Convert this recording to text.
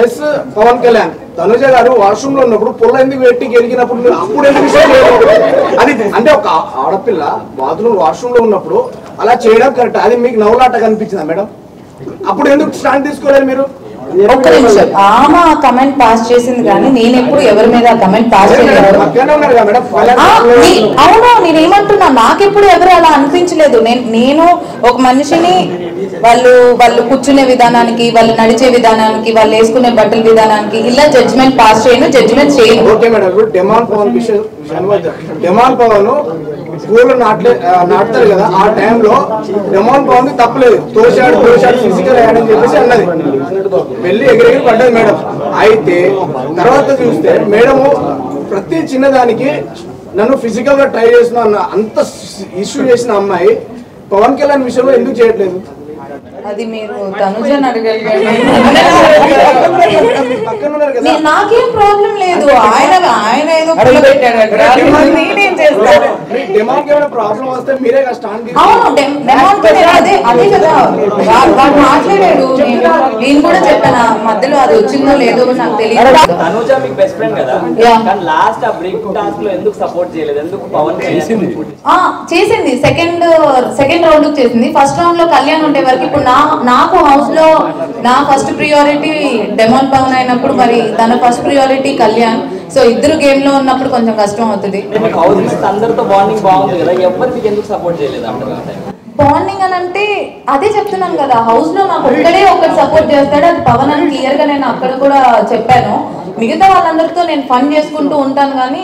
Yes Pawan Kalyan Tanuja గారు washroom లో ఉన్నప్పుడు పుల్ల ఎందుకు పెట్టి గెలిగినప్పుడు అప్పుడు ఎందుకు విషయం లేదు అది అంటే ఒక ఆడపిల్ల బాత్రూమ్ వాష్రూమ్ లో ఉన్నప్పుడు అలా చేయడం కరెక్ట్. అది మీకు నవ్వులాట కనిపించిందా మేడం? అప్పుడు ఎందుకు స్టాండ్ తీసుకోలేదు మీరు? ఒక్క నిమిషం, ఆమె కమెంట్ పాస్ చేసింది కానీ నేను ఎప్పుడు ఎవరి మీద కమెంట్ పాస్ చేయలేదు. అవును, నేనేమంటున్నా, నాకెప్పుడు ఎవరు అలా అనిపించలేదు. నేను ఒక మనిషిని వాళ్ళు కూర్చునే విధానానికి, వాళ్ళు నడిచే విధానానికి, వాళ్ళు వేసుకునే బట్టల విధానానికి ఇలా జడ్జిమెంట్ పాస్ చేయను, జడ్జిమెంట్ చేయను. ఓకే మేడం, ఇప్పుడు డిమాండ్ పవన్ డిమాండ్ పవన్ పూలు నాటుతారు కదా, ఆ టైంలో డిమాండ్ పవన్ తప్పలేదు. తోశాడు ఫిజికల్ యాడ్ అని చెప్పేసి అన్నది, వెళ్ళి ఎగిరెగిరి పడ్డది మేడం. అయితే తర్వాత చూస్తే మేడం ప్రతి చిన్నదానికి నన్ను ఫిజికల్ గా ట్రై చేసిన అన్న అంత ఇష్యూ చేసిన అమ్మాయి పవన్ కళ్యాణ్ విషయంలో ఎందుకు చేయట్లేదు? అది మీరు తనుజని అడగాలి. నాకేం ప్రాబ్లం లేదు. ఆయన ఏదో నేనేం చేస్తాను. అదే కదా వాడు మాట్లాడాడు. నేను కూడా చెప్పాను మధ్యలో, అది వచ్చిందో లేదో నాకు తెలియదు. చేసింది సెకండ్ రౌండ్ చేసింది. ఫస్ట్ రౌండ్ లో కళ్యాణ్ ఉండే వరకు. ఇప్పుడు నాకు హౌస్ లో నా ఫస్ట్ ప్రియారిటీ డెమాన్ పవన్ అయినప్పుడు మరి తన ఫస్ట్ ప్రియారిటీ కళ్యాణ్. సో ఇద్దరు గేమ్ లో ఉన్నప్పుడు కొంచెం కష్టం అవుతుంది. బాండింగ్ అని అంటే అదే చెప్తున్నాను కదా, హౌస్ లో నాకు ఒక్కడే ఒకటి సపోర్ట్ చేస్తాడు, అది పవన్ అని క్లియర్ గా నేను అక్కడ కూడా చెప్పాను. మిగతా వాళ్ళందరితో నేను ఫన్ చేసుకుంటూ ఉంటాను కానీ